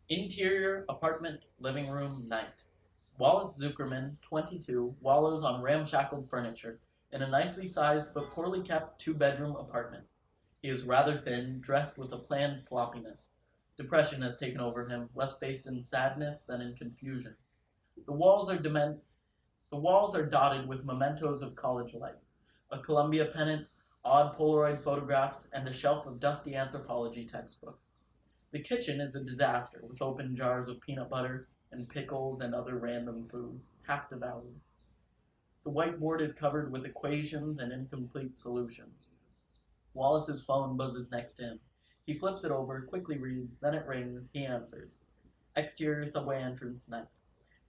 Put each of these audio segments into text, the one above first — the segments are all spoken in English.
Interior apartment living room night. Wallace Zuckerman, 22, wallows on ramshackled furniture in a nicely sized but poorly kept two-bedroom apartment. He is rather thin, dressed with a planned sloppiness. Depression has taken over him, less based in sadness than in confusion. The walls are the walls are dotted with mementos of college life. A Columbia pennant, odd Polaroid photographs, and a shelf of dusty anthropology textbooks. The kitchen is a disaster, with open jars of peanut butter and pickles and other random foods, half devoured. The whiteboard is covered with equations and incomplete solutions. Wallace's phone buzzes next to him. He flips it over, quickly reads, then it rings. He answers. Exterior subway entrance night.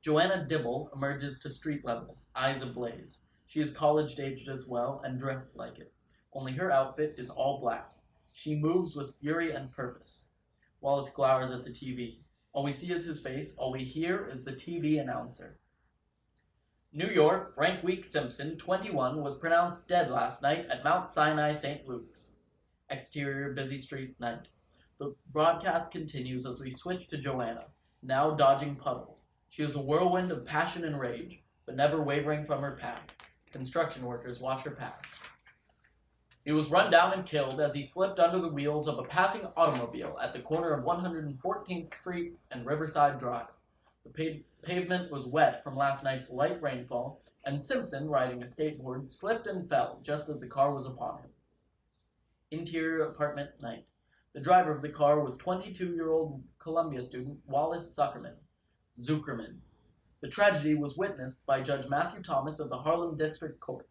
Joanna Dibble emerges to street level, eyes ablaze. She is college-aged as well and dressed like it. Only her outfit is all black. She moves with fury and purpose. Wallace glowers at the TV. All we see is his face. All we hear is the TV announcer. New York, Frank Weeks Simpson, 21, was pronounced dead last night at Mount Sinai St. Luke's. Exterior busy street night. The broadcast continues as we switch to Joanna, now dodging puddles. She is a whirlwind of passion and rage, but never wavering from her path. Construction workers watch her pass. He was run down and killed as he slipped under the wheels of a passing automobile at the corner of 114th Street and Riverside Drive. The pavement was wet from last night's light rainfall, and Simpson, riding a skateboard, slipped and fell just as the car was upon him. Interior apartment night. The driver of the car was 22-year-old Columbia student Wallace Zuckerman. The tragedy was witnessed by Judge Matthew Thomas of the Harlem District Court.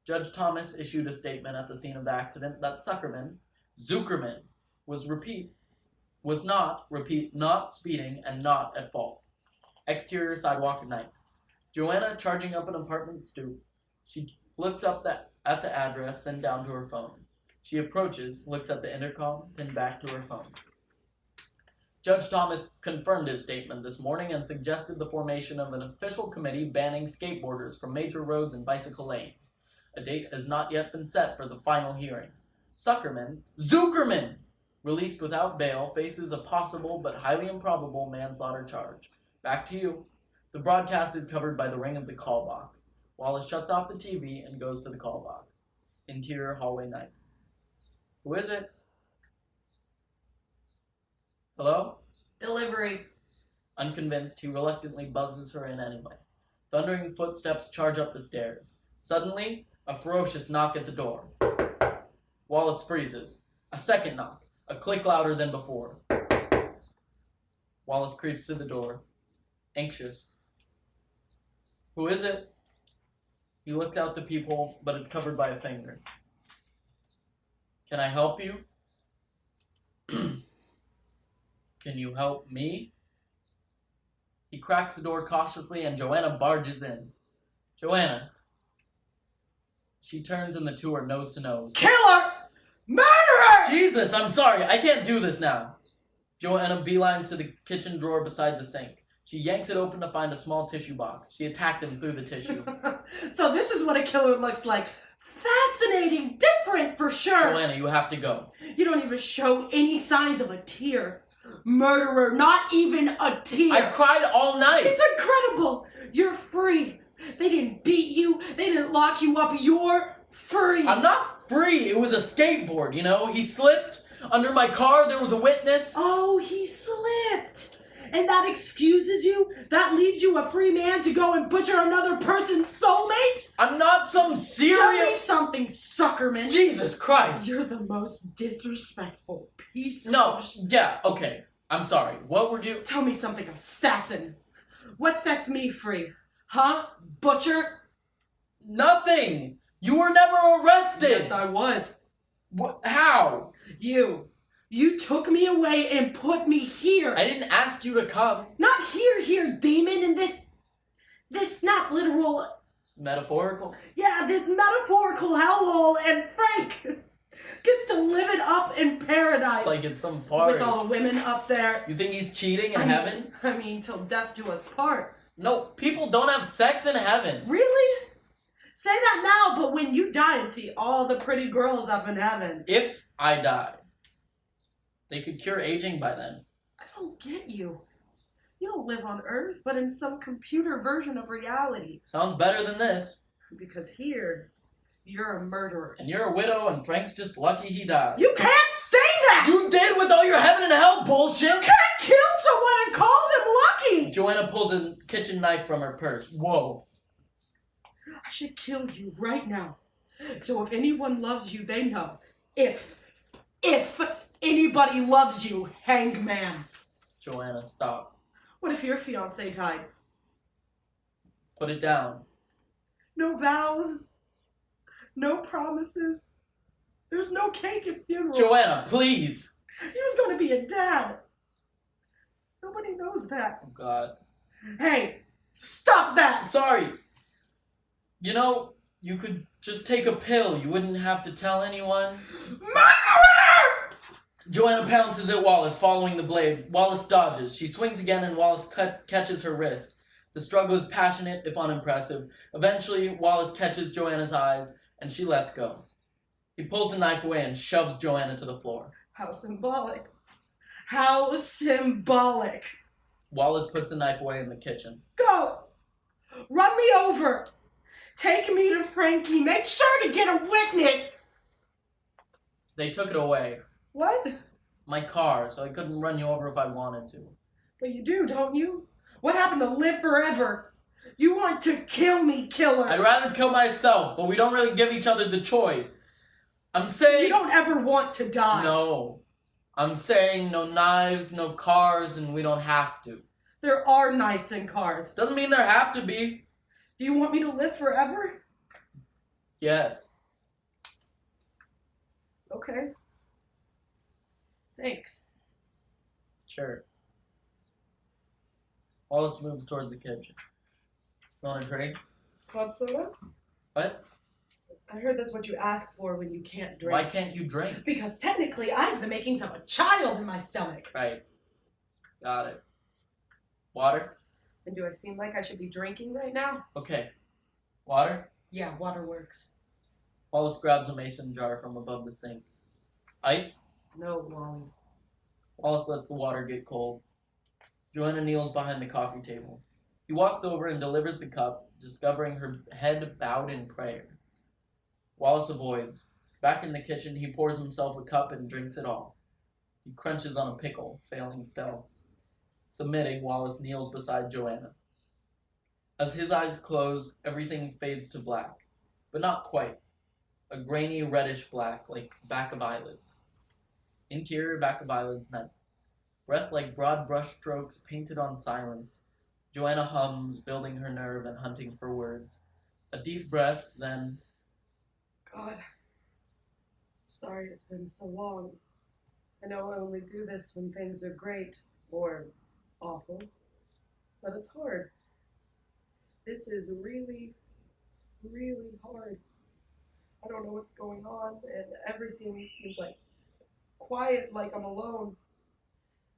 Judge Thomas issued a statement at the scene of the accident that Zuckerman, not speeding and not at fault. Exterior sidewalk night. Joanna charging up an apartment stoop. She looks up at the address, then down to her phone. She approaches, looks at the intercom, then back to her phone. Judge Thomas confirmed his statement this morning and suggested the formation of an official committee banning skateboarders from major roads and bicycle lanes. A date has not yet been set for the final hearing. Zuckerman, released without bail, faces a possible but highly improbable manslaughter charge. Back to you. The broadcast is covered by the ring of the call box. Wallace shuts off the TV and goes to the call box. Interior hallway night. Who is it? Hello? Delivery. Unconvinced, he reluctantly buzzes her in anyway. Thundering footsteps charge up the stairs. Suddenly, a ferocious knock at the door. Wallace freezes. A second knock, a click louder than before. Wallace creeps to the door, anxious. Who is it? He looks out the peephole, but it's covered by a finger. Can I help you? Can you help me? He cracks the door cautiously and Joanna barges in. Joanna. She turns and the two are nose to nose. Killer! Murderer! Jesus, I'm sorry. I can't do this now. Joanna beelines to the kitchen drawer beside the sink. She yanks it open to find a small tissue box. She attacks him through the tissue. So this is what a killer looks like. Fascinating, different for sure. Joanna, you have to go. You don't even show any signs of a tear. Murderer, not even a tear. I cried all night. It's incredible. You're free. They didn't beat you. They didn't lock you up. You're free. I'm not free. It was a skateboard, you know? He slipped under my car. There was a witness. Oh, he slipped. And that excuses you? That leaves you a free man to go and butcher another person's soulmate? I'm not some serial... Tell me something, Zuckerman. Jesus Christ. You're the most disrespectful piece Yeah, okay. I'm sorry. What were you... Tell me something, assassin. What sets me free? Huh? Butcher? Nothing. You were never arrested. Yes, I was. What? How? You took me away and put me here. I didn't ask you to come. Not here, demon, in this not literal... Metaphorical? Yeah, this metaphorical hellhole, and Frank gets to live it up in paradise. Like it's some party. With all the women up there. You think he's cheating in heaven? I mean, till death do us part. No, people don't have sex in heaven. Really? Say that now, but when you die and see all the pretty girls up in heaven. If I die. They could cure aging by then. I don't get you. You don't live on Earth, but in some computer version of reality. Sounds better than this. Because here, you're a murderer. And you're a widow, and Frank's just lucky he died. You can't say that! You did with all your heaven and hell bullshit! You can't kill someone and call them lucky! Joanna pulls a kitchen knife from her purse. Whoa. I should kill you right now. So if anyone loves you, they know. If anybody loves you, Hangman. Joanna, stop. What if your fiancé died? Put it down. No vows. No promises. There's no cake at funerals. Joanna, please! He was going to be a dad. Nobody knows that. Oh, God. Hey, stop that! Sorry. You know, you could just take a pill. You wouldn't have to tell anyone. Murderer! Joanna pounces at Wallace, following the blade. Wallace dodges. She swings again, and Wallace catches her wrist. The struggle is passionate, if unimpressive. Eventually, Wallace catches Joanna's eyes, and she lets go. He pulls the knife away and shoves Joanna to the floor. How symbolic. How symbolic. Wallace puts the knife away in the kitchen. Go! Run me over! Take me to Frankie. Make sure to get a witness! They took it away. What? My car, so I couldn't run you over if I wanted to. But you do, don't you? What happened to live forever? You want to kill me, killer! I'd rather kill myself, but we don't really give each other the choice. I'm saying... You don't ever want to die. No. I'm saying no knives, no cars, and we don't have to. There are knives and cars. Doesn't mean there have to be. Do you want me to live forever? Yes. Okay. Thanks. Sure. Wallace moves towards the kitchen. Want a drink? Club soda? What? I heard that's what you ask for when you can't drink. Why can't you drink? Because technically I have the makings of a child in my stomach. Right. Got it. Water? And do I seem like I should be drinking right now? Okay. Water? Yeah, water works. Wallace grabs a mason jar from above the sink. Ice? No, Wally. Wallace lets the water get cold. Joanna kneels behind the coffee table. He walks over and delivers the cup, discovering her head bowed in prayer. Wallace avoids. Back in the kitchen, he pours himself a cup and drinks it all. He crunches on a pickle, failing stealth. Submitting, Wallace kneels beside Joanna. As his eyes close, everything fades to black, but not quite. A grainy reddish black, like back of eyelids. Interior back of eyelids night. Breath like broad brushstrokes painted on silence. Joanna hums, building her nerve and hunting for words. A deep breath, then... God. Sorry it's been so long. I know I only do this when things are great or awful, but it's hard. This is really, really hard. I don't know what's going on, and everything seems like quiet, like I'm alone.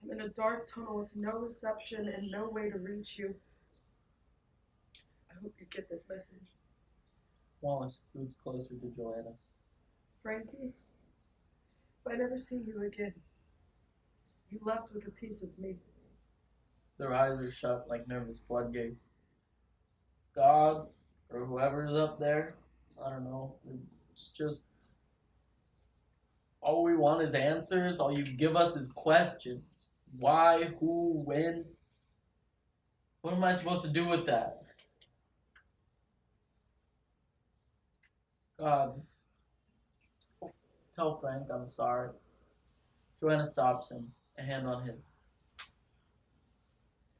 I'm in a dark tunnel with no reception and no way to reach you. I hope you get this message. Wallace scoots closer to Joanna. Frankie, if I never see you again, you left with a piece of me. Their eyes are shut like nervous floodgates. God, or whoever's up there, I don't know, it's just... all we want is answers. All you give us is questions. Why? Who? When? What am I supposed to do with that? God. Tell Frank I'm sorry. Joanna stops him, a hand on his.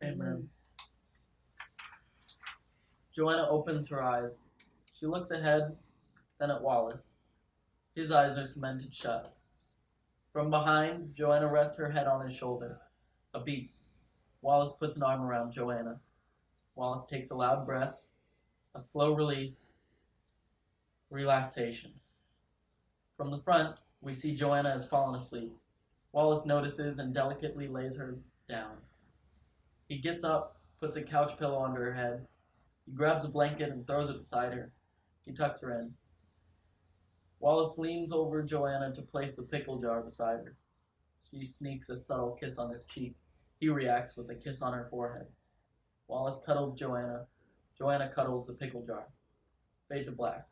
Amen. Joanna opens her eyes. She looks ahead, then at Wallace. His eyes are cemented shut. From behind, Joanna rests her head on his shoulder. A beat. Wallace puts an arm around Joanna. Wallace takes a loud breath, a slow release, relaxation. From the front, we see Joanna has fallen asleep. Wallace notices and delicately lays her down. He gets up, puts a couch pillow under her head. He grabs a blanket and throws it beside her. He tucks her in. Wallace leans over Joanna to place the pickle jar beside her. She sneaks a subtle kiss on his cheek. He reacts with a kiss on her forehead. Wallace cuddles Joanna. Joanna cuddles the pickle jar. Fade to black.